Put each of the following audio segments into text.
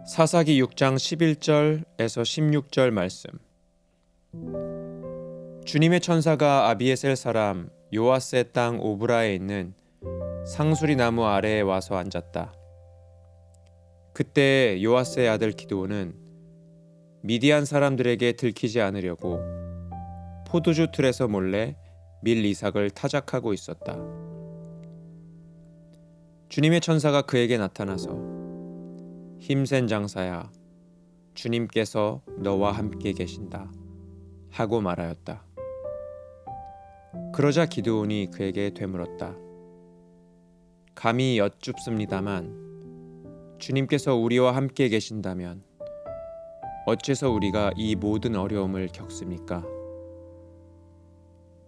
사사기 6장 11절에서 16절 말씀. 주님의 천사가 아비에셀 사람 요아스의 땅 오브라에 있는 상수리 나무 아래에 와서 앉았다. 그때 요아스의 아들 기드온은 미디안 사람들에게 들키지 않으려고 포도주 틀에서 몰래 밀 이삭을 타작하고 있었다. 주님의 천사가 그에게 나타나서 힘센 장사야, 주님께서 너와 함께 계신다 하고 말하였다. 그러자 기드온이 그에게 되물었다. 감히 여쭙습니다만 주님께서 우리와 함께 계신다면 어째서 우리가 이 모든 어려움을 겪습니까?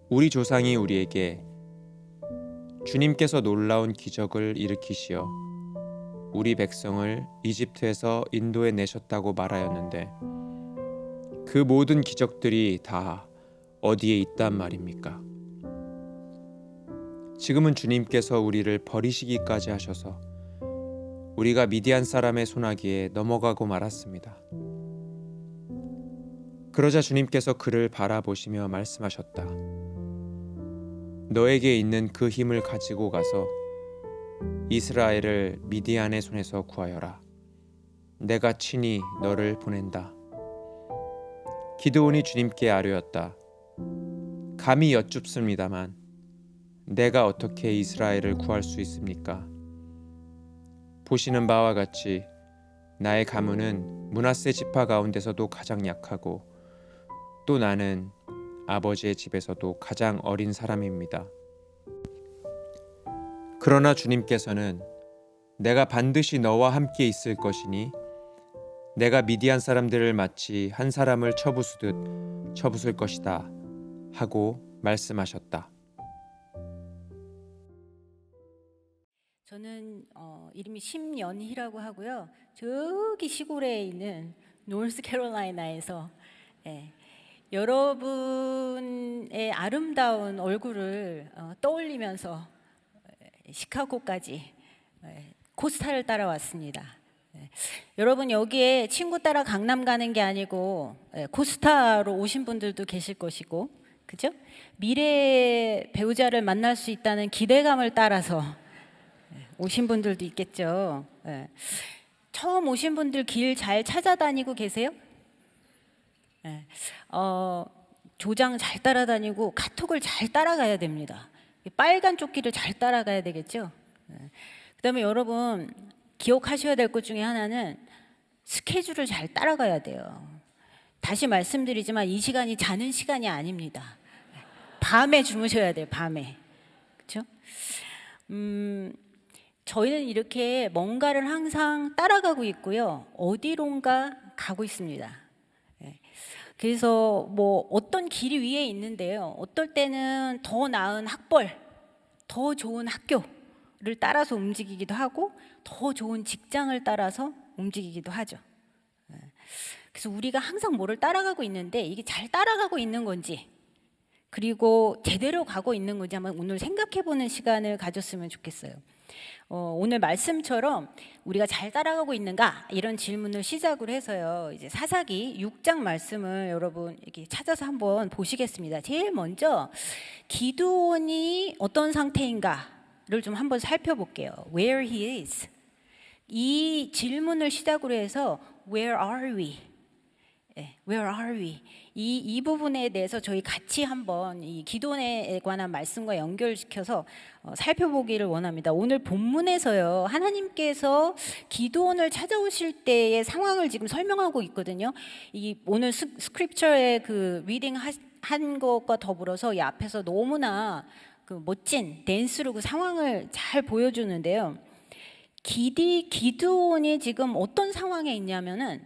우리 조상이 우리에게 주님께서 놀라운 기적을 일으키시어 우리 백성을 이집트에서 인도해 내셨다고 말하였는데 그 모든 기적들이 다 어디에 있단 말입니까? 지금은 주님께서 우리를 버리시기까지 하셔서 우리가 미디안 사람의 손아귀에 넘어가고 말았습니다. 그러자 주님께서 그를 바라보시며 말씀하셨다. 너에게 있는 그 힘을 가지고 가서 이스라엘을 미디안의 손에서 구하여라. 내가 친히 너를 보낸다. 기드온이 주님께 아뢰었다. 감히 여쭙습니다만 내가 어떻게 이스라엘을 구할 수 있습니까? 보시는 바와 같이 나의 가문은 므낫세 지파 가운데서도 가장 약하고 또 나는 아버지의 집에서도 가장 어린 사람입니다. 그러나 주님께서는 내가 반드시 너와 함께 있을 것이니 내가 미디안 사람들을 마치 한 사람을 쳐부수듯 쳐부술 것이다 하고 말씀하셨다. 저는 이름이 심연희라고 하고요. 저기 시골에 있는 노스캐롤라이나에서 여러분의 아름다운 얼굴을 떠올리면서 시카고까지 코스타를 따라왔습니다. 여러분 여기에 친구 따라 강남 가는 게 아니고 코스타로 오신 분들도 계실 것이고, 그죠? 미래의 배우자를 만날 수 있다는 기대감을 따라서 오신 분들도 있겠죠. 처음 오신 분들 길 잘 찾아다니고 계세요? 조장 잘 따라다니고 카톡을 잘 따라가야 됩니다. 빨간 조끼를 잘 따라가야 되겠죠. 그다음에 여러분 기억하셔야 될 것 중에 하나는 스케줄을 잘 따라가야 돼요. 다시 말씀드리지만 이 시간이 자는 시간이 아닙니다. 밤에 주무셔야 돼요. 밤에. 그렇죠? 저희는 이렇게 뭔가를 항상 따라가고 있고요. 어디론가 가고 있습니다. 그래서 뭐 어떤 길이 위에 있는데요. 어떨 때는 더 나은 학벌, 더 좋은 학교를 따라서 움직이기도 하고 더 좋은 직장을 따라서 움직이기도 하죠. 그래서 우리가 항상 뭐를 따라가고 있는데 이게 잘 따라가고 있는 건지 그리고 제대로 가고 있는 건지 한번 오늘 생각해보는 시간을 가졌으면 좋겠어요. 오늘 말씀처럼 우리가 잘 따라가고 있는가 이런 질문을 시작으로 해서요. 이제 사사기 6장 말씀을 여러분 이렇게 찾아서 한번 보시겠습니다. 제일 먼저 기드온이 어떤 상태인가를 좀 한번 살펴볼게요. Where he is. 이 질문을 시작으로 해서 Where are we? Where are we? 이 부분에 대해서 저희 같이 한번 이 기도에 관한 말씀과 연결시켜서 살펴보기를 원합니다. 오늘 본문에서요, 하나님께서 기도원을 찾아오실 때의 상황을 지금 설명하고 있거든요. 이 오늘 스크립처의 그 리딩 한 것과 더불어서 이 앞에서 너무나 그 멋진 댄스로 그 상황을 잘 보여주는데요. 기드온이 지금 어떤 상황에 있냐면은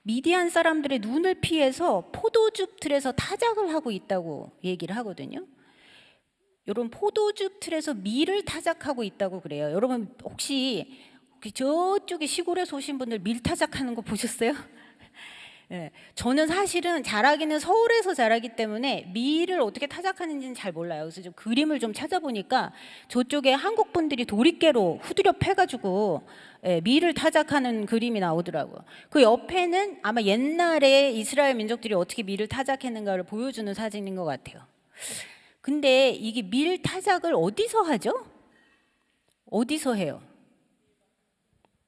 미디안 사람들의 눈을 피해서 포도즙 틀에서 타작을 하고 있다고 얘기를 하거든요. 여러분 포도즙 틀에서 밀을 타작하고 있다고 그래요. 여러분 혹시 저쪽에 시골에서 오신 분들 밀 타작하는 거 보셨어요? 예, 저는 사실은 자라기는 서울에서 자라기 때문에 밀을 어떻게 타작하는지는 잘 몰라요. 그래서 좀 그림을 좀 찾아보니까 저쪽에 한국 분들이 도리깨로 후드려 패가지고 예, 밀을 타작하는 그림이 나오더라고요. 그 옆에는 아마 옛날에 이스라엘 민족들이 어떻게 밀을 타작했는가를 보여주는 사진인 것 같아요. 근데 이게 밀 타작을 어디서 하죠? 어디서 해요?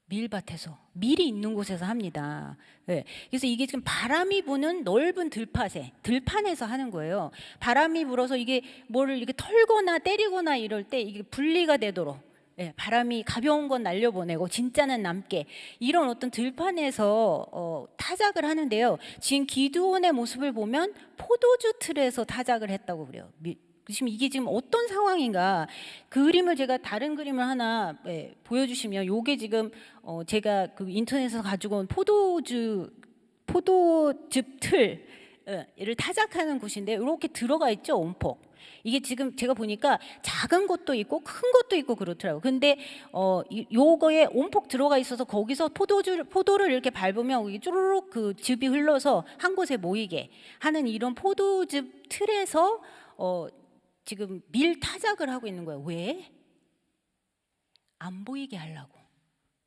밀밭에서, 밀이 있는 곳에서 합니다. 네. 그래서 이게 지금 바람이 부는 넓은 들판에서 하는 거예요. 바람이 불어서 이게 뭐를 이렇게 털거나 때리거나 이럴 때 이게 분리가 되도록, 네. 바람이 가벼운 건 날려보내고 진짜는 남게, 이런 어떤 들판에서 타작을 하는데요. 지금 기드온의 모습을 보면 포도주 틀에서 타작을 했다고 그래요. 지금 이게 지금 어떤 상황인가, 그 그림을 제가 다른 그림을 하나 보여주시면, 요게 지금 제가 그 인터넷에서 가지고 온 포도즙 틀을 타작하는 곳인데, 이렇게 들어가 있죠, 온폭. 이게 지금 제가 보니까 작은 것도 있고 큰 것도 있고 그렇더라고요. 근데 요거에 온폭 들어가 있어서 거기서 포도를 이렇게 밟으면 이게 쭈루룩 그 즙이 흘러서 한 곳에 모이게 하는 이런 포도즙 틀에서 지금 밀 타작을 하고 있는 거예요. 왜? 안 보이게 하려고.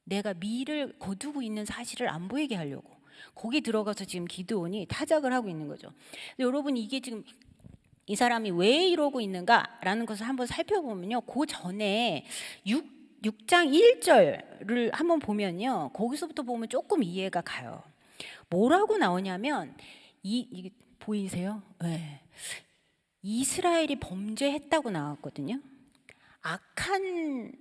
내가 밀을 거두고 있는 사실을 안 보이게 하려고. 거기 들어가서 지금 기드온이 타작을 하고 있는 거죠. 여러분, 이게 지금 이 사람이 왜 이러고 있는가라는 것을 한번 살펴보면요. 그 전에 6장 1절을 한번 보면요. 거기서부터 보면 조금 이해가 가요. 뭐라고 나오냐면, 이게 보이세요? 네. 이스라엘이 범죄했다고 나왔거든요. 악한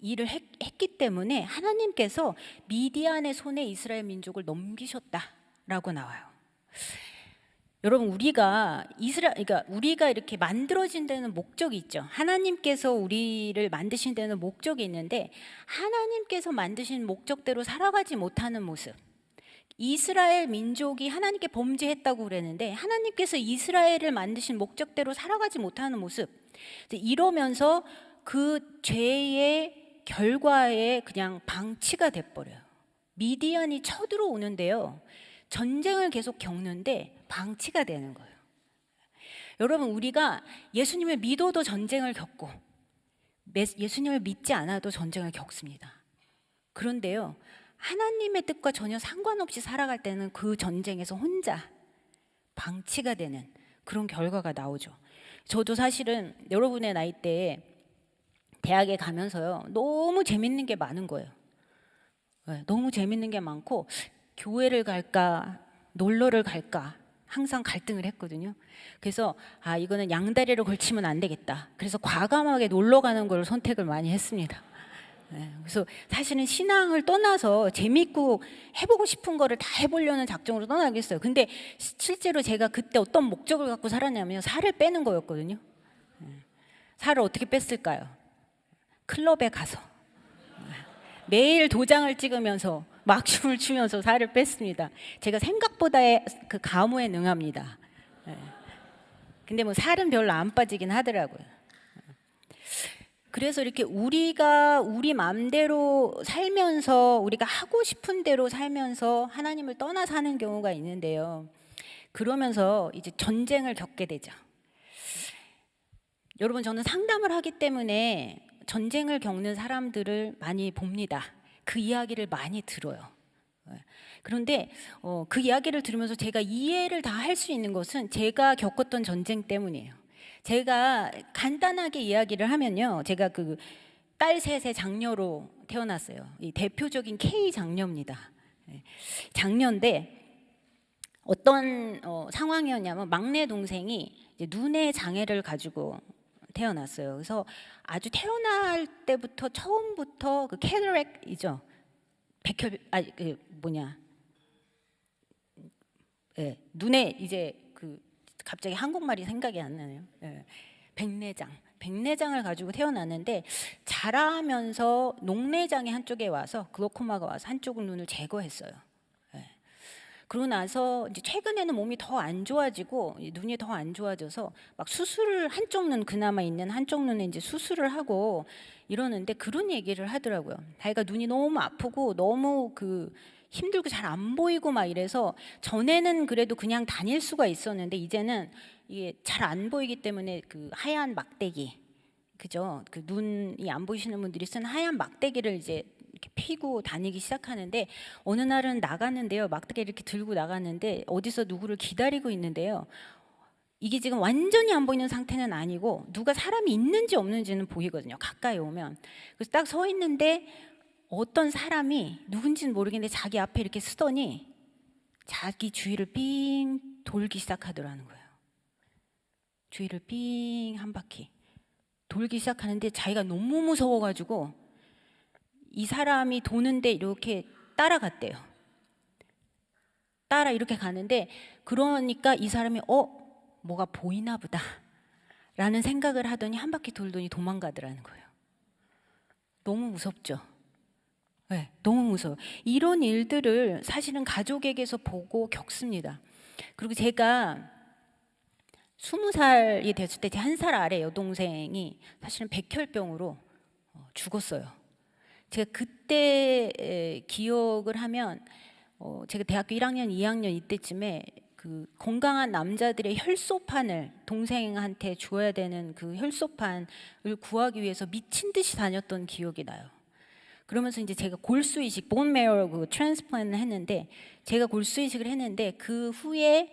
일을 했기 때문에 하나님께서 미디안의 손에 이스라엘 민족을 넘기셨다라고 나와요. 여러분, 그러니까 우리가 이렇게 만들어진 데는 목적이 있죠. 하나님께서 우리를 만드신 데는 목적이 있는데, 하나님께서 만드신 목적대로 살아가지 못하는 모습. 이스라엘 민족이 하나님께 범죄했다고 그랬는데, 하나님께서 이스라엘을 만드신 목적대로 살아가지 못하는 모습. 이러면서 그 죄의 결과에 그냥 방치가 돼버려요. 미디안이 쳐들어오는데요, 전쟁을 계속 겪는데 방치가 되는 거예요. 여러분, 우리가 예수님을 믿어도 전쟁을 겪고 예수님을 믿지 않아도 전쟁을 겪습니다. 그런데요, 하나님의 뜻과 전혀 상관없이 살아갈 때는 그 전쟁에서 혼자 방치가 되는 그런 결과가 나오죠. 저도 사실은 여러분의 나이대에 대학에 가면서요, 너무 재밌는 게 많은 거예요. 너무 재밌는 게 많고, 교회를 갈까 놀러를 갈까 항상 갈등을 했거든요. 그래서 이거는 양다리를 걸치면 안 되겠다. 그래서 과감하게 놀러 가는 걸 선택을 많이 했습니다. 그래서 사실은 신앙을 떠나서 재밌고 해보고 싶은 거를 다 해보려는 작정으로 떠나겠어요. 근데 실제로 제가 그때 어떤 목적을 갖고 살았냐면, 살을 빼는 거였거든요. 살을 어떻게 뺐을까요? 클럽에 가서 매일 도장을 찍으면서 막춤을 추면서 살을 뺐습니다. 제가 생각보다의 그 가무에 능합니다. 근데 뭐 살은 별로 안 빠지긴 하더라고요. 그래서 이렇게 우리가 우리 마음대로 살면서, 우리가 하고 싶은 대로 살면서 하나님을 떠나 사는 경우가 있는데요. 그러면서 이제 전쟁을 겪게 되죠. 여러분, 저는 상담을 하기 때문에 전쟁을 겪는 사람들을 많이 봅니다. 그 이야기를 많이 들어요. 그런데 그 이야기를 들으면서 제가 이해를 다 할 수 있는 것은 제가 겪었던 전쟁 때문이에요. 제가 간단하게 이야기를 하면요, 제가 그 딸 셋의 장녀로 태어났어요. 이 대표적인 K 장녀입니다. 장녀인데 어떤 상황이었냐면, 막내 동생이 이제 눈의 장애를 가지고 태어났어요. 그래서 아주 태어날 때부터 처음부터 그 캐터랙이죠. 눈에 이제 갑자기 한국말이 생각이 안 나네요. 백내장을 가지고 태어났는데, 자라면서 녹내장이 한쪽에 와서 글로코마가 와서 한쪽 눈을 제거했어요. 그러고 나서 이제 최근에는 몸이 더 안 좋아지고 눈이 더 안 좋아져서 막 수술을 한쪽 눈 그나마 있는 한쪽 눈에 이제 수술을 하고 이러는데 그런 얘기를 하더라고요. 자기가 눈이 너무 아프고 너무 힘들고 잘 안 보이고 막 이래서 전에는 그래도 그냥 다닐 수가 있었는데 이제는 이게 잘 안 보이기 때문에 하얀 막대기, 그죠? 눈이 안 보이시는 분들이 쓴 하얀 막대기를 이제 이렇게 피고 다니기 시작하는데 어느 날은 나갔는데요. 막대기 이렇게 들고 나갔는데 어디서 누구를 기다리고 있는데요. 이게 지금 완전히 안 보이는 상태는 아니고 누가 사람이 있는지 없는지는 보이거든요. 가까이 오면. 그래서 딱 서 있는데 어떤 사람이 누군지는 모르겠는데 자기 앞에 이렇게 서더니 자기 주위를 삥 돌기 시작하더라는 거예요. 주위를 삥 한 바퀴 돌기 시작하는데 자기가 너무 무서워가지고 이 사람이 도는데 이렇게 따라갔대요. 따라 이렇게 가는데 그러니까 이 사람이 뭐가 보이나 보다 라는 생각을 하더니 한 바퀴 돌더니 도망가더라는 거예요. 너무 무섭죠? 네, 너무 무서워요. 이런 일들을 사실은 가족에게서 보고 겪습니다. 그리고 제가 20살이 됐을 때 제 1살 아래 여동생이 사실은 백혈병으로 죽었어요. 제가 그때 기억을 하면 제가 대학교 1학년, 2학년 이때쯤에 건강한 남자들의 혈소판을 동생한테 줘야 되는 그 혈소판을 구하기 위해서 미친 듯이 다녔던 기억이 나요. 그러면서 이제 제가 골수 이식, 본 메어 트랜스플란트를 했는데 제가 골수 이식을 했는데 그 후에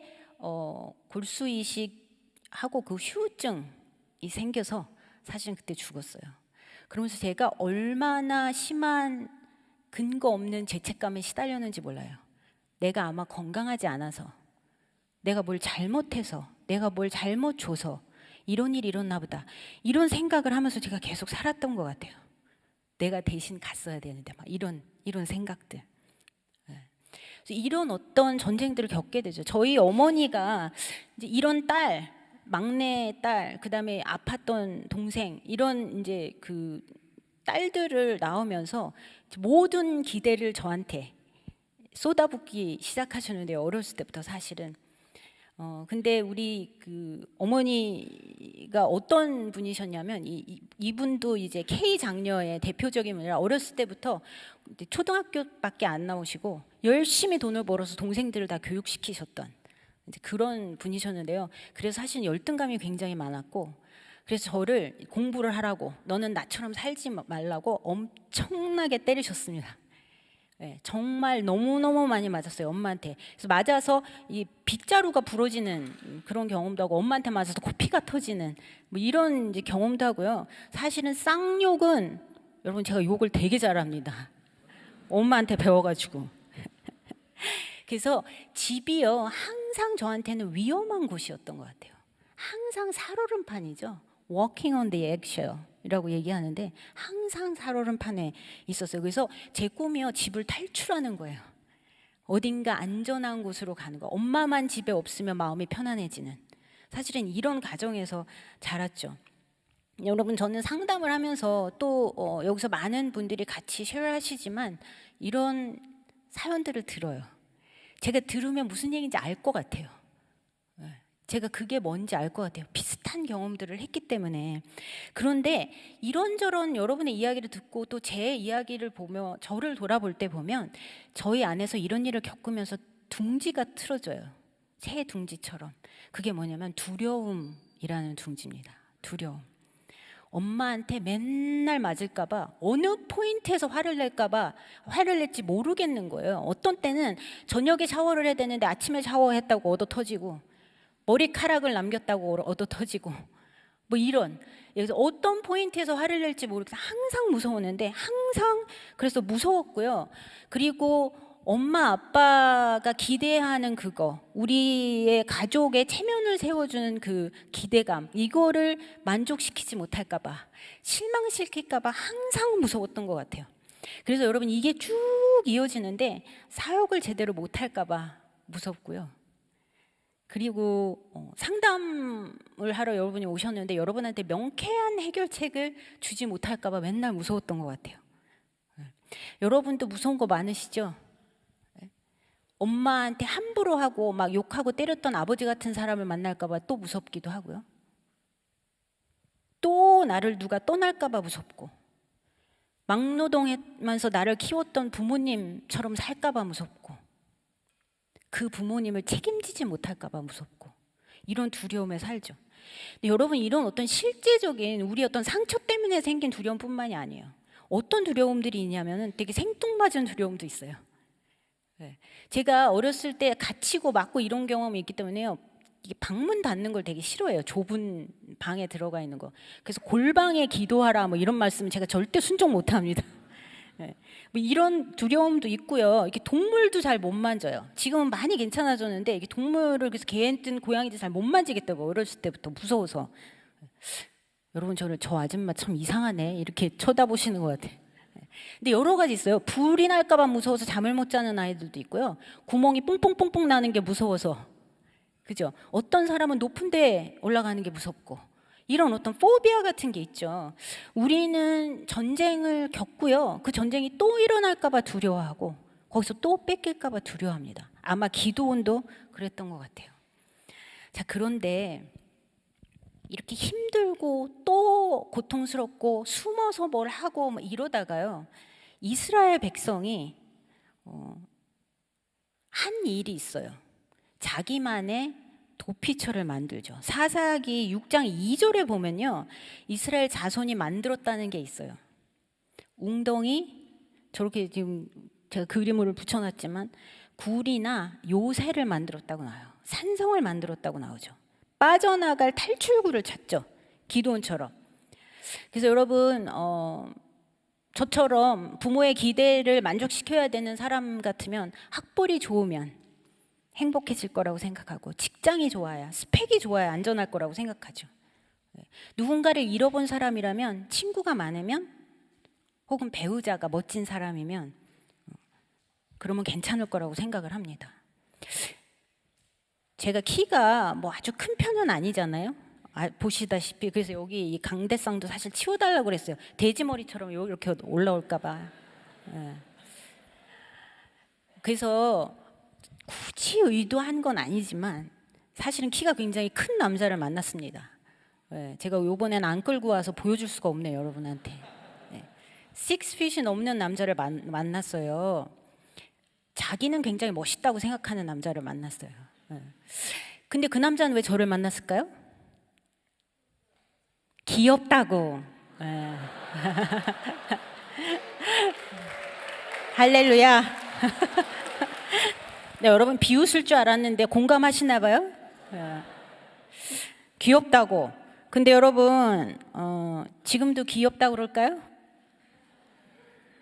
골수 이식하고 후유증이 생겨서 사실은 그때 죽었어요. 그러면서 제가 얼마나 심한 근거 없는 죄책감에 시달렸는지 몰라요. 내가 아마 건강하지 않아서, 내가 뭘 잘못해서, 내가 뭘 잘못 줘서 이런 일이 일어나 보다. 이런 생각을 하면서 제가 계속 살았던 것 같아요. 내가 대신 갔어야 되는데 막 이런 생각들. 그래서 이런 어떤 전쟁들을 겪게 되죠. 저희 어머니가 이제 이런 딸, 막내 딸, 그다음에 아팠던 동생 이런 이제 딸들을 낳으면서 모든 기대를 저한테 쏟아붓기 시작하셨는데요. 어렸을 때부터 사실은. 근데 우리 어머니가 어떤 분이셨냐면 이분도 이제 K 장녀의 대표적인 분이라 어렸을 때부터 초등학교밖에 안 나오시고 열심히 돈을 벌어서 동생들을 다 교육시키셨던 이제 그런 분이셨는데요. 그래서 사실 열등감이 굉장히 많았고 그래서 저를 공부를 하라고 너는 나처럼 살지 말라고 엄청나게 때리셨습니다. 네, 정말 너무너무 많이 맞았어요. 엄마한테. 그래서 맞아서 이 빗자루가 부러지는 그런 경험도 하고 엄마한테 맞아서 코피가 터지는 뭐 이런 이제 경험도 하고요. 사실은 쌍욕은 여러분 제가 욕을 되게 잘합니다. 엄마한테 배워가지고. 그래서 집이요 항상 저한테는 위험한 곳이었던 것 같아요. 항상 살얼음판이죠. Walking on the eggshell이라고 얘기하는데 항상 살얼음판에 있었어요. 그래서 제 꿈이요 집을 탈출하는 거예요. 어딘가 안전한 곳으로 가는 거. 엄마만 집에 없으면 마음이 편안해지는. 사실은 이런 가정에서 자랐죠. 여러분 저는 상담을 하면서 또 여기서 많은 분들이 같이 쉐어하시지만 이런 사연들을 들어요. 제가 들으면 무슨 얘기인지 알 것 같아요. 제가 그게 뭔지 알 것 같아요. 비슷한 경험들을 했기 때문에. 그런데 이런저런 여러분의 이야기를 듣고 또 제 이야기를 보며 저를 돌아볼 때 보면 저희 안에서 이런 일을 겪으면서 둥지가 틀어져요. 새 둥지처럼. 그게 뭐냐면 두려움이라는 둥지입니다. 두려움. 엄마한테 맨날 맞을까봐 어느 포인트에서 화를 낼지 모르겠는 거예요. 어떤 때는 저녁에 샤워를 해야 되는데 아침에 샤워했다고 얻어 터지고 머리카락을 남겼다고 얻어 터지고 뭐 이런 여기서 어떤 포인트에서 화를 낼지 모르겠어 항상 무서웠는데 항상 그래서 무서웠고요. 그리고 엄마 아빠가 기대하는 그거 우리의 가족의 체면을 세워주는 그 기대감 이거를 만족시키지 못할까 봐 실망시킬까 봐 항상 무서웠던 것 같아요. 그래서 여러분 이게 쭉 이어지는데 사역을 제대로 못할까 봐 무섭고요. 그리고 상담을 하러 여러분이 오셨는데 여러분한테 명쾌한 해결책을 주지 못할까 봐 맨날 무서웠던 것 같아요. 여러분도 무서운 거 많으시죠? 엄마한테 함부로 하고 막 욕하고 때렸던 아버지 같은 사람을 만날까 봐 또 무섭기도 하고요. 또 나를 누가 떠날까 봐 무섭고, 막노동하면서 나를 키웠던 부모님처럼 살까 봐 무섭고, 그 부모님을 책임지지 못할까 봐 무섭고, 이런 두려움에 살죠. 근데 여러분, 이런 어떤 실제적인 우리 어떤 상처 때문에 생긴 두려움뿐만이 아니에요. 어떤 두려움들이 있냐면은 되게 생뚱맞은 두려움도 있어요. 네. 제가 어렸을 때 갇히고 맞고 이런 경험이 있기 때문에요. 이게 방문 닫는 걸 되게 싫어해요. 좁은 방에 들어가 있는 거. 그래서 골방에 기도하라 뭐 이런 말씀은 제가 절대 순종 못 합니다. 네. 뭐 이런 두려움도 있고요. 이렇게 동물도 잘 못 만져요. 지금은 많이 괜찮아졌는데 이게 동물을 그래서 개든 고양이도 잘 못 만지겠다고 어렸을 때부터 무서워서. 여러분 저 아줌마 참 이상하네 이렇게 쳐다보시는 것 같아요. 근데 여러 가지 있어요. 불이 날까 봐 무서워서 잠을 못 자는 아이들도 있고요. 구멍이 뽕뽕뽕뽕 나는 게 무서워서, 그죠? 어떤 사람은 높은 데 올라가는 게 무섭고, 이런 어떤 포비아 같은 게 있죠. 우리는 전쟁을 겪고요. 그 전쟁이 또 일어날까 봐 두려워하고, 거기서 또 뺏길까 봐 두려워합니다. 아마 기도원도 그랬던 것 같아요. 자, 그런데 이렇게 힘들고 또 고통스럽고 숨어서 뭘 하고 뭐 이러다가요, 이스라엘 백성이 한 일이 있어요. 자기만의 도피처를 만들죠. 사사기 6장 2절에 보면요, 이스라엘 자손이 만들었다는 게 있어요. 웅덩이, 저렇게 지금 제가 그림을 붙여놨지만 굴이나 요새를 만들었다고 나와요. 산성을 만들었다고 나오죠. 빠져나갈 탈출구를 찾죠. 기도원처럼. 그래서 여러분, 저처럼 부모의 기대를 만족시켜야 되는 사람 같으면 학벌이 좋으면 행복해질 거라고 생각하고, 직장이 좋아야, 스펙이 좋아야 안전할 거라고 생각하죠. 누군가를 잃어본 사람이라면, 친구가 많으면, 혹은 배우자가 멋진 사람이면 그러면 괜찮을 거라고 생각을 합니다. 제가 키가 뭐 아주 큰 편은 아니잖아요. 보시다시피. 그래서 여기 이 강대상도 사실 치워달라고 그랬어요. 돼지머리처럼 이렇게 올라올까 봐. 그래서 굳이 의도한 건 아니지만 사실은 키가 굉장히 큰 남자를 만났습니다. 제가 요번엔 안 끌고 와서 보여줄 수가 없네요, 여러분한테. 6핏이 넘는 남자를 만났어요. 자기는 굉장히 멋있다고 생각하는 남자를 만났어요. 근데 그 남자는 왜 저를 만났을까요? 귀엽다고. 할렐루야. 네, 여러분 비웃을 줄 알았는데 공감하시나 봐요? 귀엽다고. 근데 여러분 지금도 귀엽다고 그럴까요?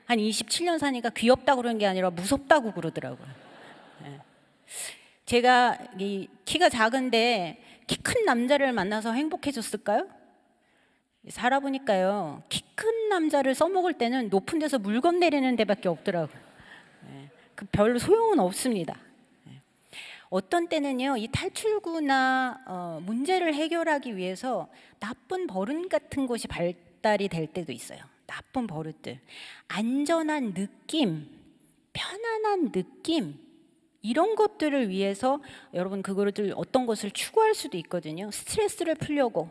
한 27년 사니까 귀엽다고 그러는 게 아니라 무섭다고 그러더라고요. 제가 이 키가 작은데 키 큰 남자를 만나서 행복해졌을까요? 살아보니까요, 키 큰 남자를 써먹을 때는 높은 데서 물건 내리는 데밖에 없더라고요. 그 별로 소용은 없습니다. 어떤 때는요, 이 탈출구나 문제를 해결하기 위해서 나쁜 버릇 같은 것이 발달이 될 때도 있어요. 나쁜 버릇들, 안전한 느낌, 편안한 느낌, 이런 것들을 위해서 여러분 그거를 어떤 것을 추구할 수도 있거든요. 스트레스를 풀려고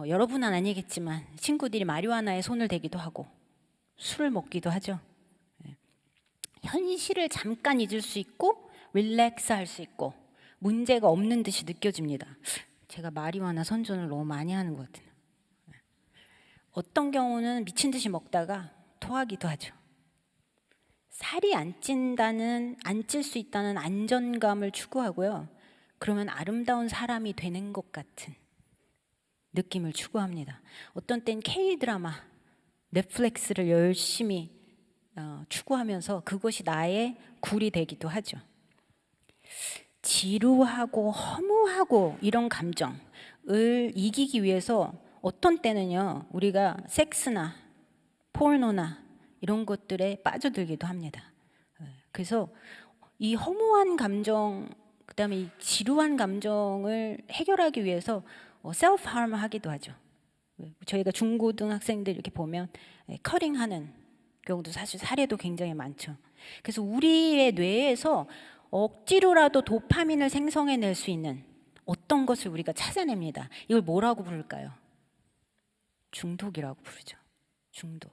여러분은 아니겠지만 친구들이 마리화나에 손을 대기도 하고 술을 먹기도 하죠. 현실을 잠깐 잊을 수 있고 릴렉스 할 수 있고 문제가 없는 듯이 느껴집니다. 제가 마리화나 선전을 너무 많이 하는 것 같아요. 어떤 경우는 미친 듯이 먹다가 토하기도 하죠. 살이 안 찔 수 있다는 안전감을 추구하고요. 그러면 아름다운 사람이 되는 것 같은 느낌을 추구합니다. 어떤 땐 K-드라마, 넷플릭스를 열심히 추구하면서 그것이 나의 굴이 되기도 하죠. 지루하고 허무하고 이런 감정을 이기기 위해서 어떤 때는요, 우리가 섹스나 포르노나 이런 것들에 빠져들기도 합니다. 그래서 이 허무한 감정, 그다음에 이 지루한 감정을 해결하기 위해서 셀프 하र्m 하기도 하죠. 저희가 중고등학생들 이렇게 보면 커링하는 경우도 사실 사례도 굉장히 많죠. 그래서 우리의 뇌에서 억지로라도 도파민을 생성해낼 수 있는 어떤 것을 우리가 찾아냅니다. 이걸 뭐라고 부를까요? 중독이라고 부르죠. 중독.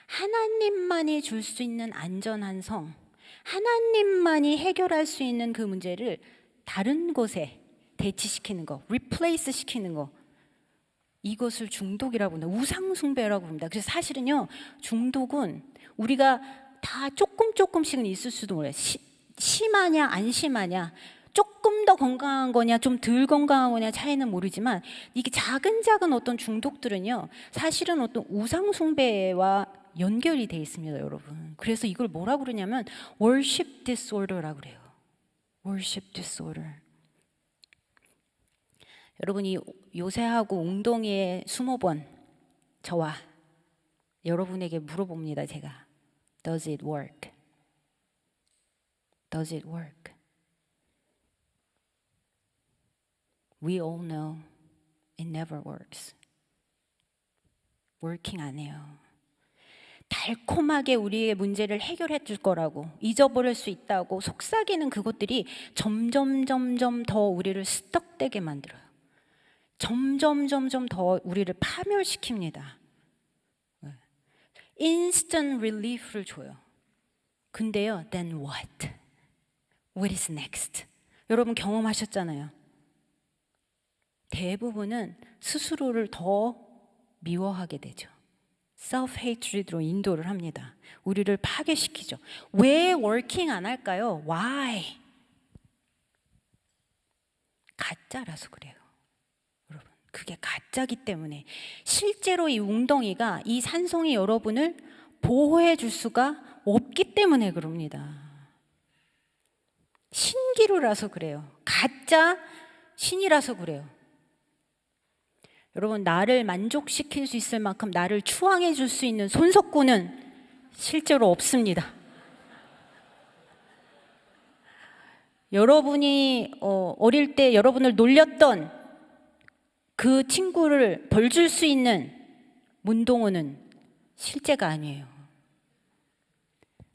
하나님만이 줄 수 있는 안전한 성, 하나님만이 해결할 수 있는 그 문제를 다른 곳에 대치시키는 거, 리플레이스 시키는 거, 이것을 중독이라고 합니다. 우상숭배라고 합니다. 그래서 사실은요, 중독은 우리가 다 조금씩은 있을 수도 몰라요. 심하냐 안 심하냐, 조금 더 건강한 거냐 좀 덜 건강한 거냐 차이는 모르지만, 이게 작은 어떤 중독들은요 사실은 어떤 우상숭배와 연결이 돼 있습니다, 여러분. 그래서 이걸 뭐라고 그러냐면 worship disorder라고 그래요. worship disorder. 여러분이 요새하고 웅덩이에 20번 저와 여러분에게 물어봅니다. 제가 Does it work? Does it work? We all know it never works. working 안 해요. 달콤하게 우리의 문제를 해결해 줄 거라고, 잊어버릴 수 있다고 속삭이는 그것들이 점점 더 우리를 스떡되게 만들어요. 점점 더 우리를 파멸시킵니다. instant relief를 줘요. 근데요, then what? What is next? 여러분 경험하셨잖아요. 대부분은 스스로를 더 미워하게 되죠. self-hatred로 인도를 합니다. 우리를 파괴시키죠. 왜 working 안 할까요? Why? 가짜라서 그래요. 여러분, 그게 가짜기 때문에 실제로 이 웅덩이가, 이 산성이 여러분을 보호해 줄 수가 없기 때문에 그럽니다. 신기루라서 그래요. 가짜 신이라서 그래요. 여러분, 나를 만족시킬 수 있을 만큼 나를 추앙해 줄 수 있는 손석구는 실제로 없습니다. 여러분이 어릴 때 여러분을 놀렸던 그 친구를 벌 줄 수 있는 문동호는 실제가 아니에요.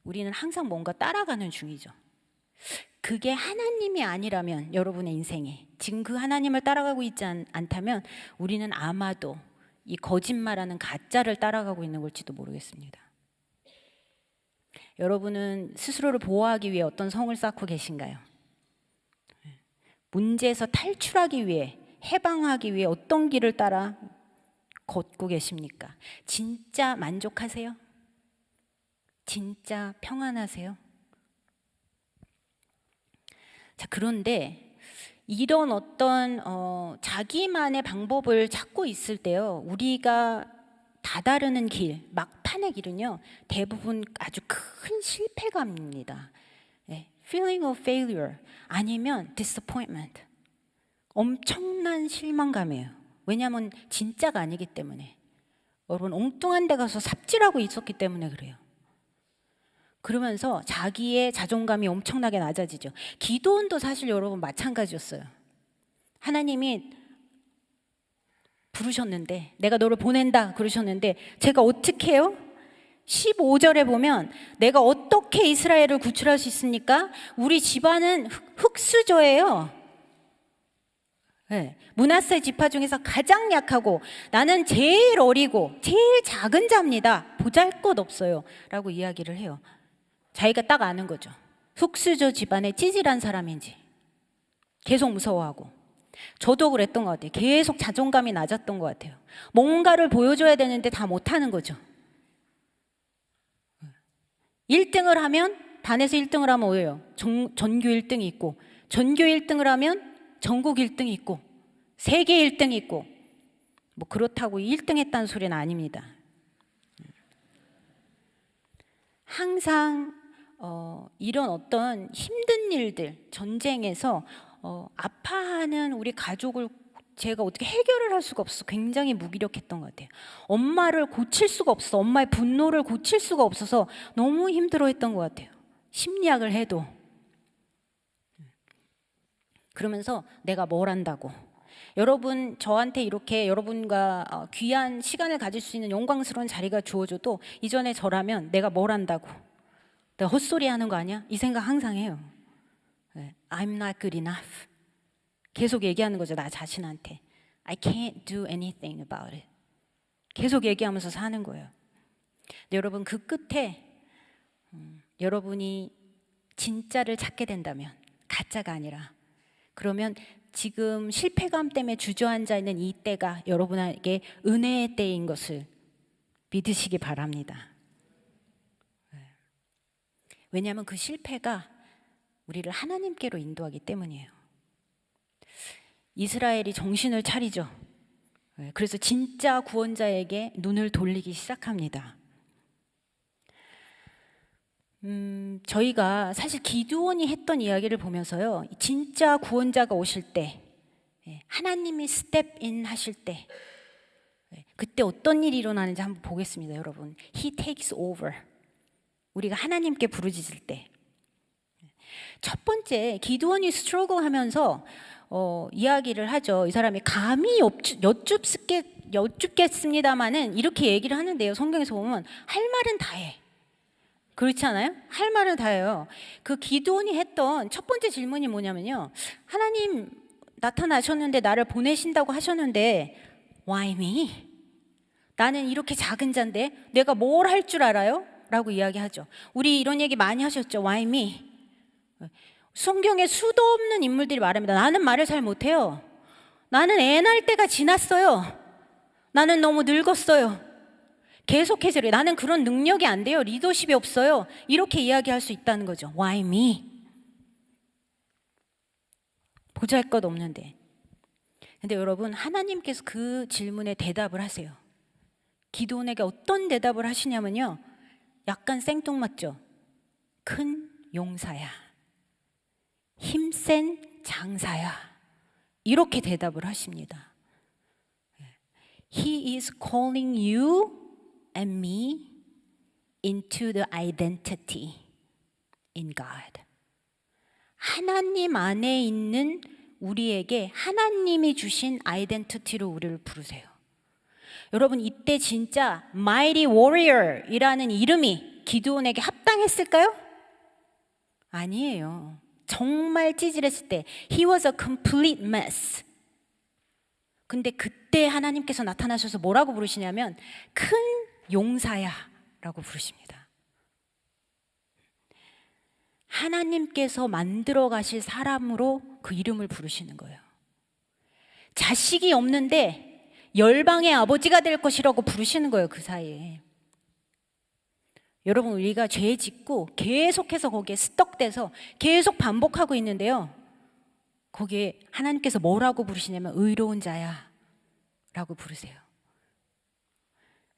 우리는 항상 뭔가 따라가는 중이죠. 그게 하나님이 아니라면, 여러분의 인생에 지금 그 하나님을 따라가고 있지 않다면 우리는 아마도 이 거짓말하는 가짜를 따라가고 있는 걸지도 모르겠습니다. 여러분은 스스로를 보호하기 위해 어떤 성을 쌓고 계신가요? 문제에서 탈출하기 위해, 해방하기 위해 어떤 길을 따라 걷고 계십니까? 진짜 만족하세요? 진짜 평안하세요? 자, 그런데 이런 어떤 자기만의 방법을 찾고 있을 때요, 우리가 다다르는 길, 막판의 길은요 대부분 아주 큰 실패감입니다. 네, feeling of failure 아니면 disappointment, 엄청난 실망감이에요. 왜냐하면 진짜가 아니기 때문에. 여러분, 엉뚱한 데 가서 삽질하고 있었기 때문에 그래요. 그러면서 자기의 자존감이 엄청나게 낮아지죠. 기도원도 사실 여러분 마찬가지였어요. 하나님이 부르셨는데, 내가 너를 보낸다 그러셨는데 제가 어떻게 해요? 15절에 보면 내가 어떻게 이스라엘을 구출할 수 있습니까? 우리 집안은 흙수저예요. 네, 므낫세 지파 중에서 가장 약하고 나는 제일 어리고 제일 작은 자입니다. 보잘것없어요 라고 이야기를 해요. 자기가 딱 아는 거죠. 흙수저 집안에 찌질한 사람인지. 계속 무서워하고. 저도 그랬던 것 같아요. 계속 자존감이 낮았던 것 같아요. 뭔가를 보여줘야 되는데 다 못하는 거죠. 1등을 하면, 반에서 1등을 하면 뭐예요? 전교 1등이 있고, 전교 1등을 하면 전국 1등이 있고, 세계 1등이 있고, 뭐 그렇다고 1등 했다는 소리는 아닙니다. 항상 이런 어떤 힘든 일들, 전쟁에서 아파하는 우리 가족을 제가 어떻게 해결을 할 수가 없어서 굉장히 무기력했던 것 같아요. 엄마를 고칠 수가 없어, 엄마의 분노를 고칠 수가 없어서 너무 힘들어했던 것 같아요. 심리학을 해도. 그러면서 내가 뭘 한다고. 여러분, 저한테 이렇게 여러분과 귀한 시간을 가질 수 있는 영광스러운 자리가 주어져도 이전에 저라면 내가 뭘 한다고, 내가 헛소리 하는 거 아니야? 이 생각 항상 해요. I'm not good enough. 계속 얘기하는 거죠, 나 자신한테. I can't do anything about it. 계속 얘기하면서 사는 거예요. 근데 여러분, 그 끝에 여러분이 진짜를 찾게 된다면, 가짜가 아니라, 그러면 지금 실패감 때문에 주저앉아 있는 이 때가 여러분에게 은혜의 때인 것을 믿으시기 바랍니다. 왜냐하면 그 실패가 우리를 하나님께로 인도하기 때문이에요. 이스라엘이 정신을 차리죠. 그래서 진짜 구원자에게 눈을 돌리기 시작합니다. 저희가 사실 기드온이 했던 이야기를 보면서요, 진짜 구원자가 오실 때, 하나님이 스텝인 하실 때, 그때 어떤 일이 일어나는지 한번 보겠습니다, 여러분. He takes over. 우리가 하나님께 부르짖을 때. 첫 번째, 기드온이 스트러글 하면서 이야기를 하죠. 이 사람이 감히 여쭙겠습니다마는 이렇게 얘기를 하는데요. 성경에서 보면 할 말은 다 해. 그렇지 않아요? 할 말은 다 해요. 그 기드온이 했던 첫 번째 질문이 뭐냐면요, 하나님 나타나셨는데, 나를 보내신다고 하셨는데 Why me? 나는 이렇게 작은 자인데 내가 뭘 할 줄 알아요? 라고 이야기하죠. 우리 이런 얘기 많이 하셨죠. Why me? 성경에 수도 없는 인물들이 말합니다. 나는 말을 잘 못해요. 나는 애 낳을 때가 지났어요. 나는 너무 늙었어요. 계속해서 나는 그런 능력이 안 돼요. 리더십이 없어요. 이렇게 이야기할 수 있다는 거죠. Why me? 보잘것 없는데. 근데 여러분, 하나님께서 그 질문에 대답을 하세요. 기드온에게 어떤 대답을 하시냐면요, 약간 생뚱맞죠. 큰 용사야, 힘센 장사야, 이렇게 대답을 하십니다. He is calling you and me into the identity in God. 하나님 안에 있는 우리에게 하나님이 주신 아이덴티티로 우리를 부르세요. 여러분, 이때 진짜 Mighty Warrior 이라는 이름이 기드온에게 합당했을까요? 아니에요. 정말 찌질했을 때 He was a complete mess. 근데 그때 하나님께서 나타나셔서 뭐라고 부르시냐면 큰 용사야 라고 부르십니다. 하나님께서 만들어 가실 사람으로 그 이름을 부르시는 거예요. 자식이 없는데 열방의 아버지가 될 것이라고 부르시는 거예요, 그 사이에. 여러분, 우리가 죄 짓고 계속해서 거기에 스떡돼서 계속 반복하고 있는데요, 거기에 하나님께서 뭐라고 부르시냐면 의로운 자야 라고 부르세요.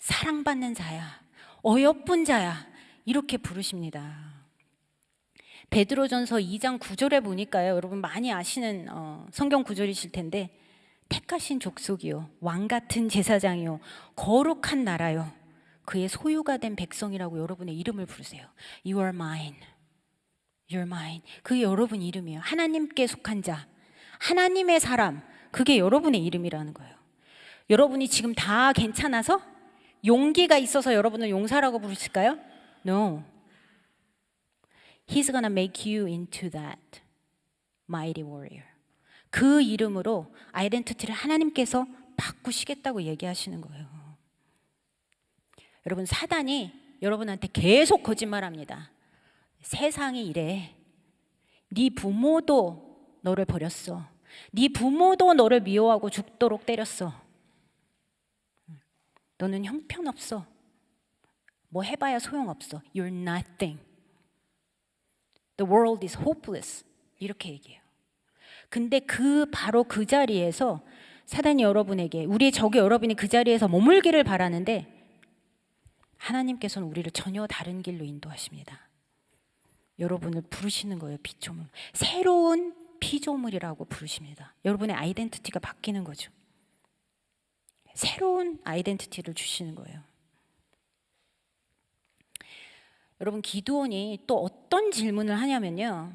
사랑받는 자야, 어여쁜 자야, 이렇게 부르십니다. 베드로전서 2장 9절에 보니까요, 여러분 많이 아시는 성경 구절이실 텐데, 택하신 족속이요, 왕같은 제사장이요, 거룩한 나라요, 그의 소유가 된 백성이라고 여러분의 이름을 부르세요. You are mine. You're mine. 그게 여러분 이름이에요. 하나님께 속한 자, 하나님의 사람, 그게 여러분의 이름이라는 거예요. 여러분이 지금 다 괜찮아서 용기가 있어서 여러분을 용사라고 부르실까요? No. He's gonna make you into that mighty warrior. 그 이름으로 아이덴티티를 하나님께서 바꾸시겠다고 얘기하시는 거예요. 여러분, 사단이 여러분한테 계속 거짓말합니다. 세상이 이래. 네 부모도 너를 버렸어. 네 부모도 너를 미워하고 죽도록 때렸어. 너는 형편없어. 뭐 해봐야 소용없어. You're nothing. The world is hopeless. 이렇게 얘기해요. 근데 바로 그 자리에서 사단이 여러분에게, 우리의 적이 여러분이 그 자리에서 머물기를 바라는데, 하나님께서는 우리를 전혀 다른 길로 인도하십니다. 여러분을 부르시는 거예요. 피조물. 새로운 피조물이라고 부르십니다. 여러분의 아이덴티티가 바뀌는 거죠. 새로운 아이덴티티를 주시는 거예요. 여러분, 기드온이 또 어떤 질문을 하냐면요,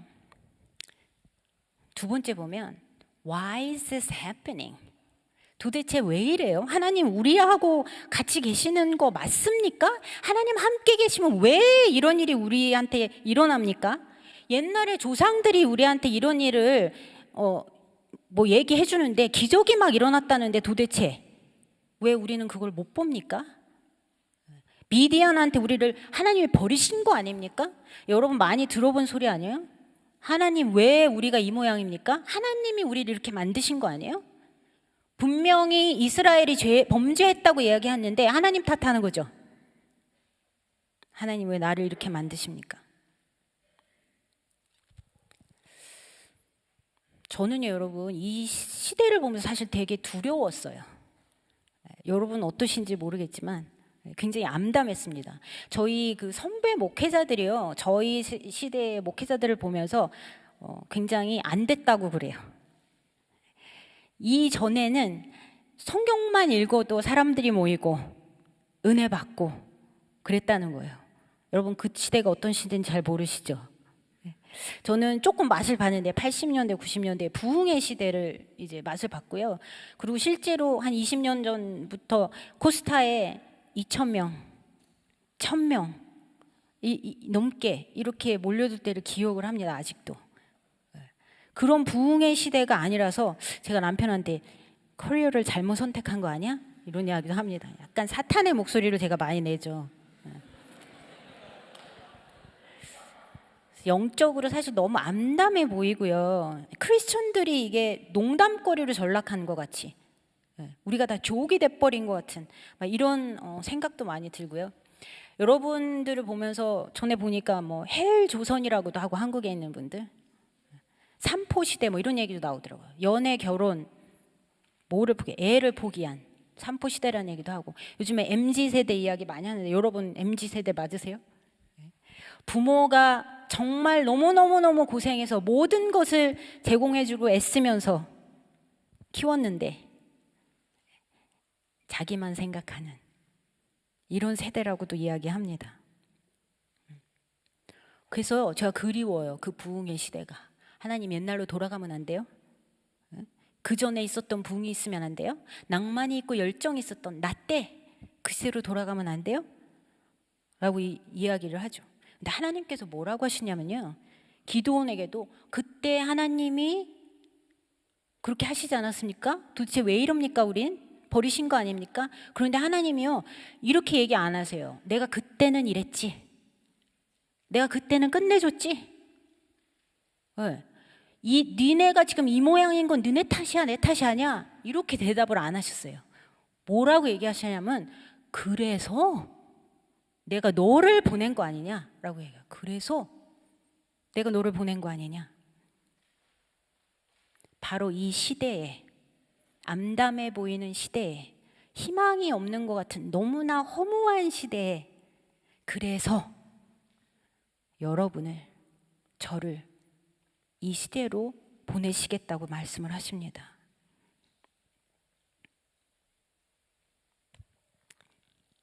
두 번째 보면 Why is this happening? 도대체 왜 이래요? 하나님, 우리하고 같이 계시는 거 맞습니까? 하나님 함께 계시면 왜 이런 일이 우리한테 일어납니까? 옛날에 조상들이 우리한테 이런 일을 뭐 얘기해 주는데 기적이 막 일어났다는데 도대체 왜 우리는 그걸 못 봅니까? 미디안한테 우리를 하나님이 버리신 거 아닙니까? 여러분 많이 들어본 소리 아니에요? 하나님 왜 우리가 이 모양입니까? 하나님이 우리를 이렇게 만드신 거 아니에요? 분명히 이스라엘이 범죄했다고 이야기했는데 하나님 탓하는 거죠. 하나님 왜 나를 이렇게 만드십니까? 저는요, 여러분, 이 시대를 보면서 사실 되게 두려웠어요. 여러분 어떠신지 모르겠지만 굉장히 암담했습니다. 저희 그 선배 목회자들이요, 저희 시대의 목회자들을 보면서 굉장히 안 됐다고 그래요. 이전에는 성경만 읽어도 사람들이 모이고 은혜 받고 그랬다는 거예요. 여러분 그 시대가 어떤 시대인지 잘 모르시죠? 저는 조금 맛을 봤는데 80년대, 90년대 부흥의 시대를 이제 맛을 봤고요. 그리고 실제로 한 20년 전부터 코스타에 2,000명, 1,000명 넘게 이렇게 몰려들 때를 기억을 합니다. 아직도. 그런 부흥의 시대가 아니라서 제가 남편한테 커리어를 잘못 선택한 거 아니야? 이런 이야기도 합니다. 약간 사탄의 목소리를 제가 많이 내죠. 영적으로 사실 너무 암담해 보이고요. 크리스천들이 이게 농담거리로 전락한 것 같이, 우리가 다 족이 돼버린 것 같은 이런 생각도 많이 들고요. 여러분들을 보면서 전에 보니까 뭐 헬조선이라고도 하고, 한국에 있는 분들 삼포시대 뭐 이런 얘기도 나오더라고요. 연애, 결혼, 뭐를 애를 포기한 삼포시대라는 얘기도 하고, 요즘에 MZ세대 이야기 많이 하는데 여러분 MZ세대 맞으세요? 부모가 정말 너무너무너무 고생해서 모든 것을 제공해주고 애쓰면서 키웠는데 자기만 생각하는 이런 세대라고도 이야기합니다. 그래서 제가 그리워요. 그 부흥의 시대가. 하나님 옛날로 돌아가면 안 돼요? 그 전에 있었던 부흥이 있으면 안 돼요? 낭만이 있고 열정이 있었던 나 때 그 시대로 돌아가면 안 돼요? 라고 이야기를 하죠. 근데 하나님께서 뭐라고 하시냐면요, 기드온에게도 그때 하나님이 그렇게 하시지 않았습니까? 도대체 왜 이럽니까? 우린 버리신 거 아닙니까? 그런데 하나님이요 이렇게 얘기 안 하세요. 내가 그때는 이랬지, 내가 그때는 끝내줬지. 니네가 지금 이 모양인 건 너네 탓이야 내 탓이 아니야, 이렇게 대답을 안 하셨어요. 뭐라고 얘기하시냐면 그래서 내가 너를 보낸 거 아니냐라고 얘기해요. 그래서 내가 너를 보낸 거 아니냐. 바로 이 시대에, 암담해 보이는 시대에, 희망이 없는 것 같은 너무나 허무한 시대에, 그래서 여러분을, 저를 이 시대로 보내시겠다고 말씀을 하십니다.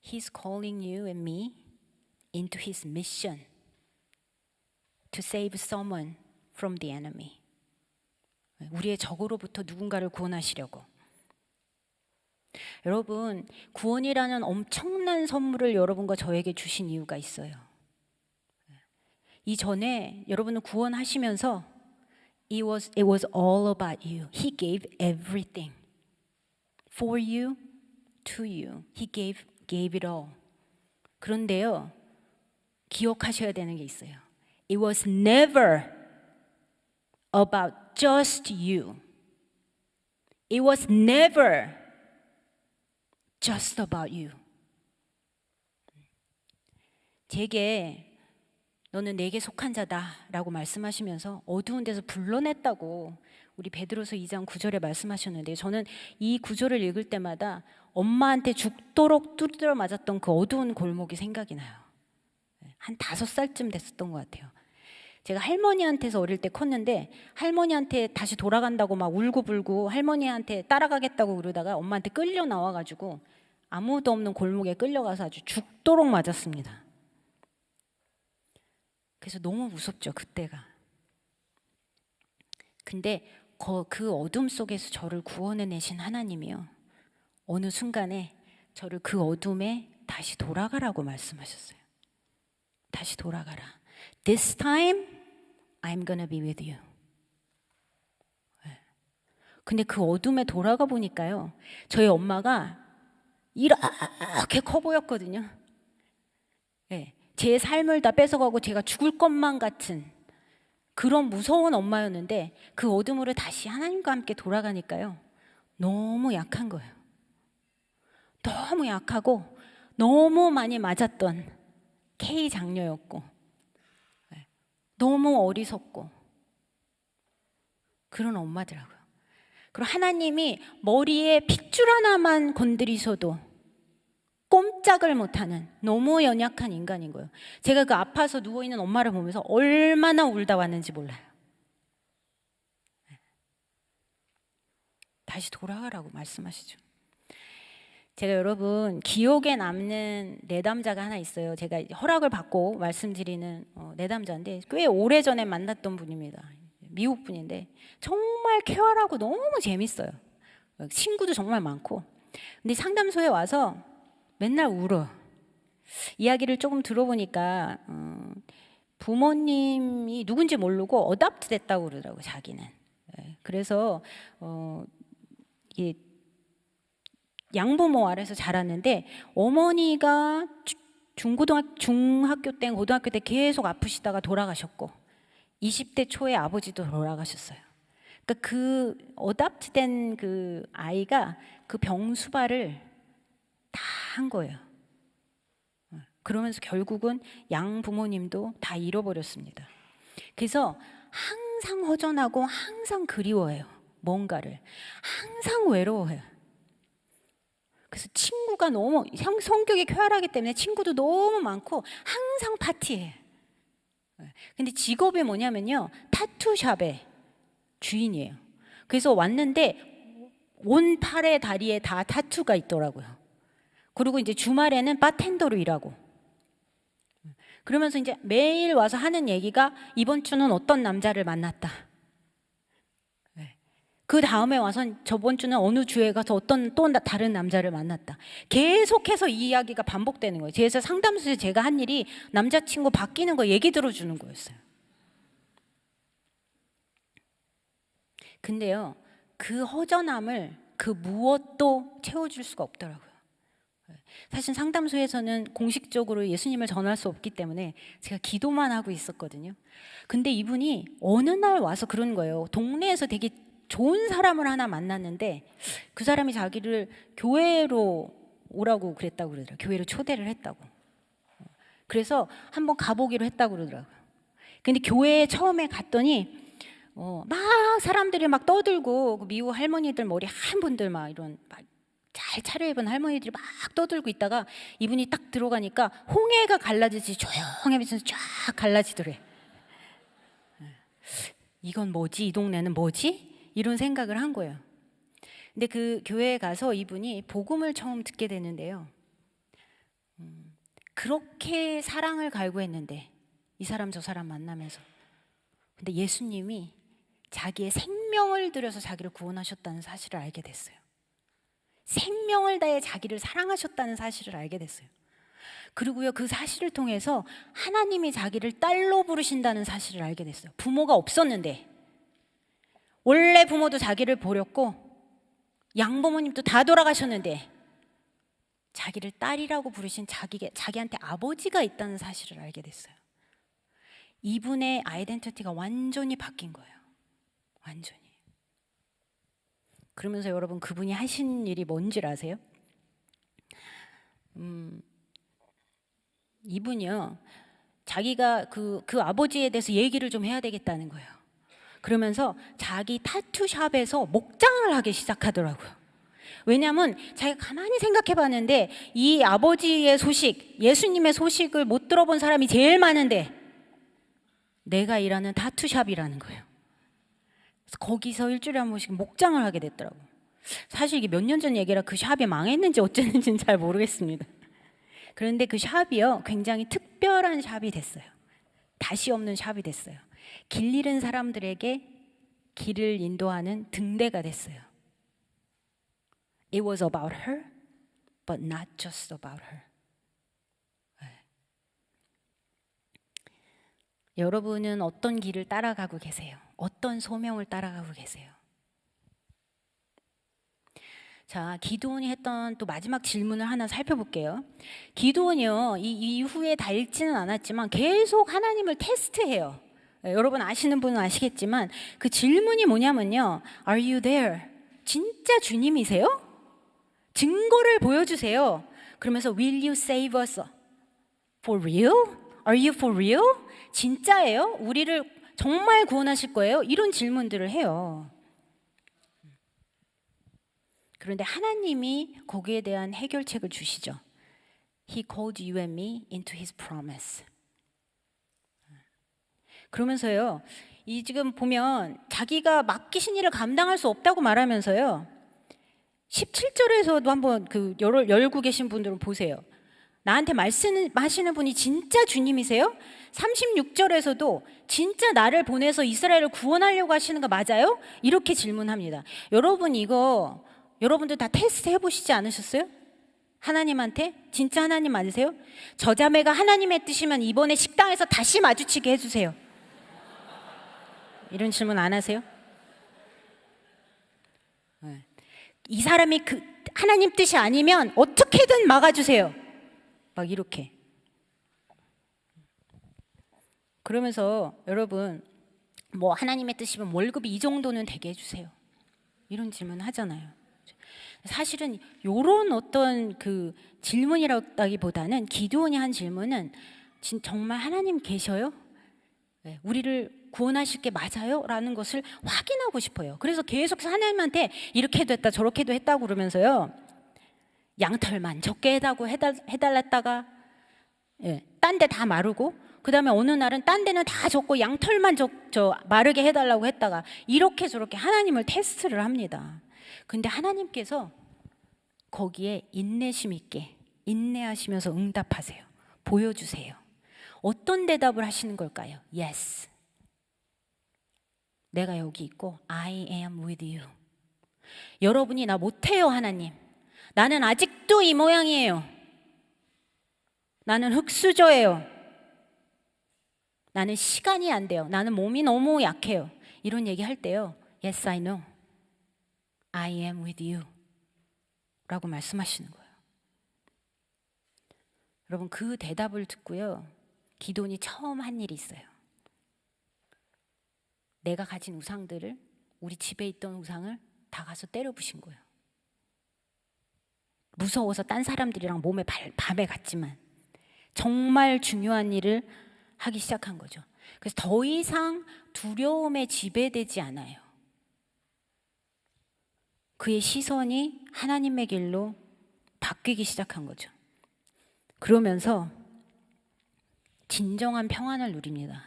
He's calling you and me into his mission to save someone from the enemy. 우리의 적으로부터 누군가를 구원하시려고. 여러분, 구원이라는 엄청난 선물을 여러분과 저에게 주신 이유가 있어요. 이전에 여러분은 구원하시면서 it was all about you. He gave everything for you, to you. He gave it all. 그런데요, 기억하셔야 되는 게 있어요. It was never about just you. It was never just about you. 제게 너는 내게 속한 자다라고 말씀하시면서 어두운 데서 불러냈다고 우리 베드로서 2장 9절에 말씀하셨는데, 저는 이 구절을 읽을 때마다 엄마한테 죽도록 두드려 맞았던 그 어두운 골목이 생각이 나요. 한 5살쯤 됐었던 것 같아요. 제가 할머니한테서 어릴 때 컸는데, 할머니한테 다시 돌아간다고 막 울고불고 할머니한테 따라가겠다고 그러다가 엄마한테 끌려 나와가지고 아무도 없는 골목에 끌려가서 아주 죽도록 맞았습니다. 그래서 너무 무섭죠, 그때가. 근데 그 어둠 속에서 저를 구원해내신 하나님이요, 어느 순간에 저를 그 어둠에 다시 돌아가라고 말씀하셨어요. 다시 돌아가라. This time I'm gonna be with you. 근데 그 어둠에 돌아가 보니까요, 저희 엄마가 이렇게 커 보였거든요. 네, 제 삶을 다 뺏어가고 제가 죽을 것만 같은 그런 무서운 엄마였는데, 그 어둠으로 다시 하나님과 함께 돌아가니까요, 너무 약한 거예요. 너무 약하고 너무 많이 맞았던 K 장녀였고, 너무 어리석고 그런 엄마더라고요. 그리고 하나님이 머리에 핏줄 하나만 건드리셔도 꼼짝을 못하는 너무 연약한 인간인 거예요. 제가 그 아파서 누워있는 엄마를 보면서 얼마나 울다 왔는지 몰라요. 다시 돌아가라고 말씀하시죠. 제가 여러분 기억에 남는 내담자가 하나 있어요. 제가 허락을 받고 말씀드리는 내담자인데, 꽤 오래전에 만났던 분입니다. 미국 분인데 정말 쾌활하고 너무 재밌어요. 친구도 정말 많고. 근데 상담소에 와서 맨날 울어. 이야기를 조금 들어보니까 부모님이 누군지 모르고 어답트 됐다고 그러더라고요, 자기는. 그래서 이게 양부모 아래서 자랐는데, 어머니가 중학교 때, 고등학교 때 계속 아프시다가 돌아가셨고, 20대 초에 아버지도 돌아가셨어요. 그러니까 그 어답트된 그 아이가 그 병수발을 다 한 거예요. 그러면서 결국은 양 부모님도 다 잃어버렸습니다. 그래서 항상 허전하고 항상 그리워해요. 뭔가를 항상 외로워해요. 그래서 친구가 너무 성격이 쾌활하기 때문에 친구도 너무 많고 항상 파티해요. 근데 직업이 뭐냐면요, 타투샵의 주인이에요. 그래서 왔는데 온 팔에 다리에 다 타투가 있더라고요. 그리고 이제 주말에는 바텐더로 일하고, 그러면서 이제 매일 와서 하는 얘기가 이번 주는 어떤 남자를 만났다, 그 다음에 와서 저번 주는 어느 주에 가서 어떤 또 다른 남자를 만났다, 계속해서 이 이야기가 반복되는 거예요. 그래서 상담소에서 제가 한 일이 남자친구 바뀌는 거 얘기 들어주는 거였어요. 근데요, 그 허전함을 그 무엇도 채워줄 수가 없더라고요. 사실 상담소에서는 공식적으로 예수님을 전할 수 없기 때문에 제가 기도만 하고 있었거든요. 근데 이분이 어느 날 와서 그런 거예요. 동네에서 되게 좋은 사람을 하나 만났는데, 그 사람이 자기를 교회로 오라고 그랬다고 그러더라고요. 교회로 초대를 했다고. 그래서 한번 가보기로 했다고 그러더라고요. 근데 교회에 처음에 갔더니 막 사람들이 막 떠들고, 그 미국 할머니들 머리 한 분들 막 이런 막 잘 차려입은 할머니들이 막 떠들고 있다가 이분이 딱 들어가니까 홍해가 갈라지지 조용하면서 쫙 갈라지더래. 이건 뭐지? 이 동네는 뭐지? 이런 생각을 한 거예요. 근데 그 교회에 가서 이분이 복음을 처음 듣게 되는데요, 그렇게 사랑을 갈구했는데 이 사람 저 사람 만나면서, 근데 예수님이 자기의 생명을 들여서 자기를 구원하셨다는 사실을 알게 됐어요. 생명을 다해 자기를 사랑하셨다는 사실을 알게 됐어요. 그리고요, 그 사실을 통해서 하나님이 자기를 딸로 부르신다는 사실을 알게 됐어요. 부모가 없었는데, 원래 부모도 자기를 버렸고 양부모님도 다 돌아가셨는데 자기를 딸이라고 부르신 자기한테 아버지가 있다는 사실을 알게 됐어요. 이분의 아이덴티티가 완전히 바뀐 거예요. 완전히. 그러면서 여러분, 그분이 하신 일이 뭔지 아세요? 이분이요, 자기가 그 아버지에 대해서 얘기를 좀 해야 되겠다는 거예요. 그러면서 자기 타투샵에서 목장을 하기 시작하더라고요. 왜냐하면 자기가 가만히 생각해 봤는데 이 아버지의 소식, 예수님의 소식을 못 들어본 사람이 제일 많은데 내가 일하는 타투샵이라는 거예요. 그래서 거기서 일주일에 한 번씩 목장을 하게 됐더라고요. 사실 이게 몇 년 전 얘기라 그 샵이 망했는지 어쨌는지는 잘 모르겠습니다. 그런데 그 샵이요, 굉장히 특별한 샵이 됐어요. 다시 없는 샵이 됐어요. 길 잃은 사람들에게 길을 인도하는 등대가 됐어요. It was about her, but not just about her. 여러분은 어떤 길을 따라가고 계세요? 어떤 소명을 따라가고 계세요? 자, 기드온이 했던 또 마지막 질문을 하나 살펴볼게요. 기드온이요, 이 이후에 다 읽지는 않았지만 계속 하나님을 테스트해요. 여러분 아시는 분은 아시겠지만 그 질문이 뭐냐면요, Are you there? 진짜 주님이세요? 증거를 보여주세요. 그러면서 Will you save us? For real? Are you for real? 진짜예요? 우리를 정말 구원하실 거예요? 이런 질문들을 해요. 그런데 하나님이 거기에 대한 해결책을 주시죠. He called you and me into His promise. 그러면서요, 이 지금 보면 자기가 맡기신 일을 감당할 수 없다고 말하면서요, 17절에서도 한번 그 열고 계신 분들은 보세요. 나한테 말씀하시는 분이 진짜 주님이세요? 36절에서도 진짜 나를 보내서 이스라엘을 구원하려고 하시는 거 맞아요? 이렇게 질문합니다. 여러분 이거 여러분들 다 테스트 해보시지 않으셨어요? 하나님한테? 진짜 하나님 맞으세요? 저 자매가 하나님의 뜻이면 이번에 식당에서 다시 마주치게 해주세요. 이런 질문 안 하세요? 이 사람이 그 하나님 뜻이 아니면 어떻게든 막아주세요. 막 이렇게. 그러면서 여러분 뭐 하나님의 뜻이면 월급이 이 정도는 되게 해주세요. 이런 질문 하잖아요. 사실은 이런 어떤 그 질문이라기보다는 기드온이 한 질문은 정말 하나님 계셔요? 우리를 구원하실 게 맞아요? 라는 것을 확인하고 싶어요. 그래서 계속해서 하나님한테 이렇게도 했다 저렇게도 했다고 그러면서요, 양털만 적게 해달랬다가 딴 데 다 마르고, 그 다음에 어느 날은 딴 데는 다 적고 양털만 마르게 해달라고 했다가 이렇게 저렇게 하나님을 테스트를 합니다. 근데 하나님께서 거기에 인내심 있게 인내하시면서 응답하세요. 보여주세요. 어떤 대답을 하시는 걸까요? Yes. 내가 여기 있고 I am with you. 여러분이 나 못해요 하나님. 나는 아직도 이 모양이에요. 나는 흙수저예요. 나는 시간이 안 돼요. 나는 몸이 너무 약해요. 이런 얘기 할 때요, Yes, I know. I am with you. 라고 말씀하시는 거예요. 여러분 그 대답을 듣고요, 기드온이 처음 한 일이 있어요. 내가 가진 우상들을, 우리 집에 있던 우상을 다 가서 때려 부신 거예요. 무서워서 딴 사람들이랑 몸에 밤에 갔지만 정말 중요한 일을 하기 시작한 거죠. 그래서 더 이상 두려움에 지배되지 않아요. 그의 시선이 하나님의 길로 바뀌기 시작한 거죠. 그러면서 진정한 평안을 누립니다.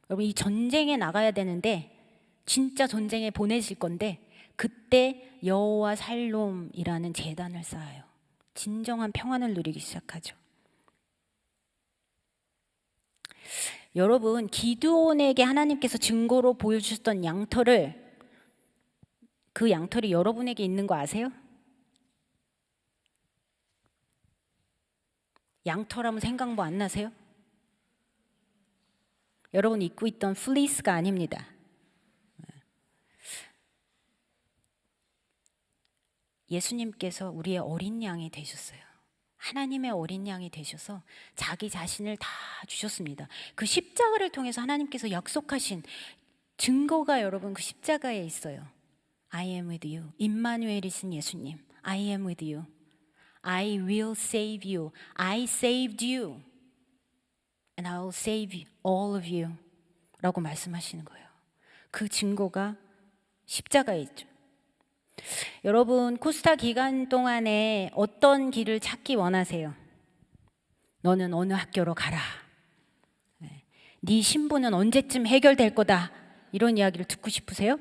여러분 이 전쟁에 나가야 되는데, 진짜 전쟁에 보내실 건데, 그때 여호와 살롬이라는 제단을 쌓아요. 진정한 평안을 누리기 시작하죠. 여러분 기드온에게 하나님께서 증거로 보여주셨던 양털을, 그 양털이 여러분에게 있는 거 아세요? 양털하면 생각 뭐 안 나세요? 여러분 입고 있던 플리스가 아닙니다. 예수님께서 우리의 어린 양이 되셨어요. 하나님의 어린 양이 되셔서 자기 자신을 다 주셨습니다. 그 십자가를 통해서 하나님께서 약속하신 증거가 여러분 그 십자가에 있어요. I am with you. 임마누엘이신 예수님. I am with you. I will save you. I saved you. And I will save all of you. 라고 말씀하시는 거예요. 그 증거가 십자가에 있죠. 여러분 코스타 기간 동안에 어떤 길을 찾기 원하세요? 너는 어느 학교로 가라. 네 신분은 언제쯤 해결될 거다. 이런 이야기를 듣고 싶으세요?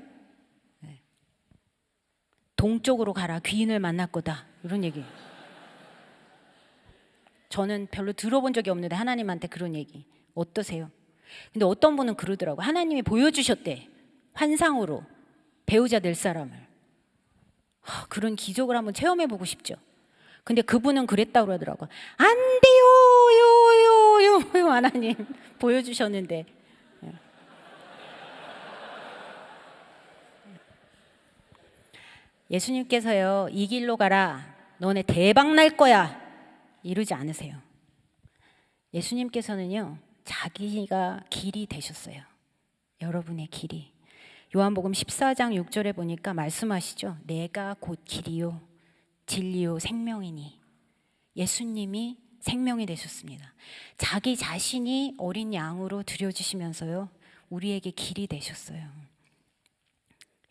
동쪽으로 가라. 귀인을 만날 거다. 이런 얘기. 저는 별로 들어본 적이 없는데 하나님한테 그런 얘기 어떠세요? 근데 어떤 분은 그러더라고요. 하나님이 보여주셨대. 환상으로 배우자 될 사람을. 그런 기적을 한번 체험해보고 싶죠. 근데 그분은 그랬다고 그러더라고요. 안 돼요, 요 하나님 보여주셨는데 예수님께서요, 이 길로 가라, 너네 대박 날 거야, 이러지 않으세요. 예수님께서는요, 자기가 길이 되셨어요. 여러분의 길이. 요한복음 14장 6절에 보니까 말씀하시죠. 내가 곧 길이요 진리요 생명이니. 예수님이 생명이 되셨습니다. 자기 자신이 어린 양으로 드려지시면서요, 우리에게 길이 되셨어요.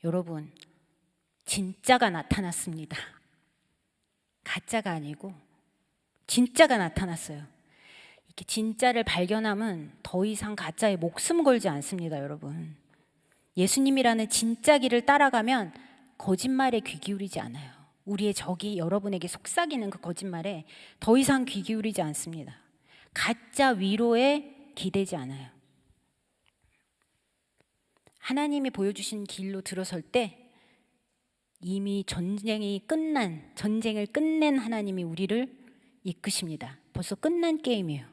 여러분, 진짜가 나타났습니다. 가짜가 아니고 진짜가 나타났어요. 이렇게 진짜를 발견하면 더 이상 가짜에 목숨 걸지 않습니다, 여러분. 예수님이라는 진짜 길을 따라가면 거짓말에 귀 기울이지 않아요. 우리의 적이 여러분에게 속삭이는 그 거짓말에 더 이상 귀 기울이지 않습니다. 가짜 위로에 기대지 않아요. 하나님이 보여주신 길로 들어설 때 이미 전쟁을 끝낸 하나님이 우리를 이끄십니다. 벌써 끝난 게임이에요.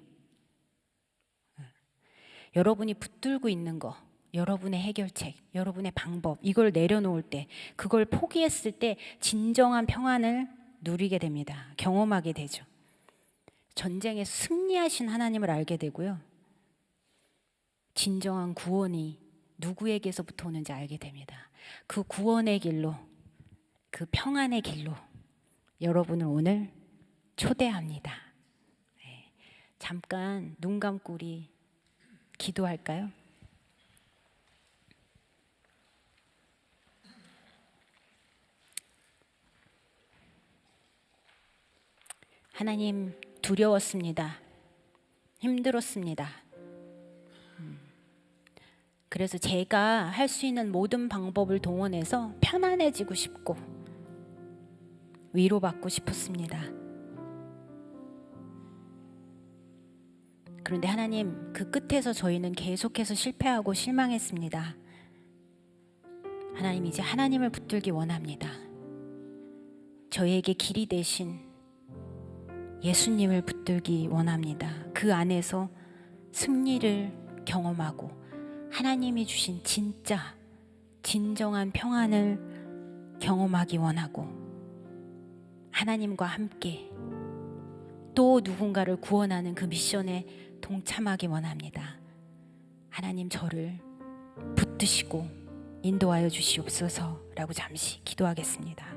여러분이 붙들고 있는 거, 여러분의 해결책, 여러분의 방법, 이걸 내려놓을 때, 그걸 포기했을 때 진정한 평안을 누리게 됩니다. 경험하게 되죠. 전쟁에 승리하신 하나님을 알게 되고요, 진정한 구원이 누구에게서부터 오는지 알게 됩니다. 그 구원의 길로, 그 평안의 길로 여러분을 오늘 초대합니다. 잠깐 눈 감고 우리 기도할까요? 하나님, 두려웠습니다. 힘들었습니다. 그래서 제가 할 수 있는 모든 방법을 동원해서 편안해지고 싶고 위로받고 싶었습니다. 그런데 하나님, 그 끝에서 저희는 계속해서 실패하고 실망했습니다. 하나님, 이제 하나님을 붙들기 원합니다. 저희에게 길이 되신 예수님을 붙들기 원합니다. 그 안에서 승리를 경험하고 하나님이 주신 진짜 진정한 평안을 경험하기 원하고, 하나님과 함께 또 누군가를 구원하는 그 미션에 동참하기 원합니다. 하나님, 저를 붙드시고 인도하여 주시옵소서라고 잠시 기도하겠습니다.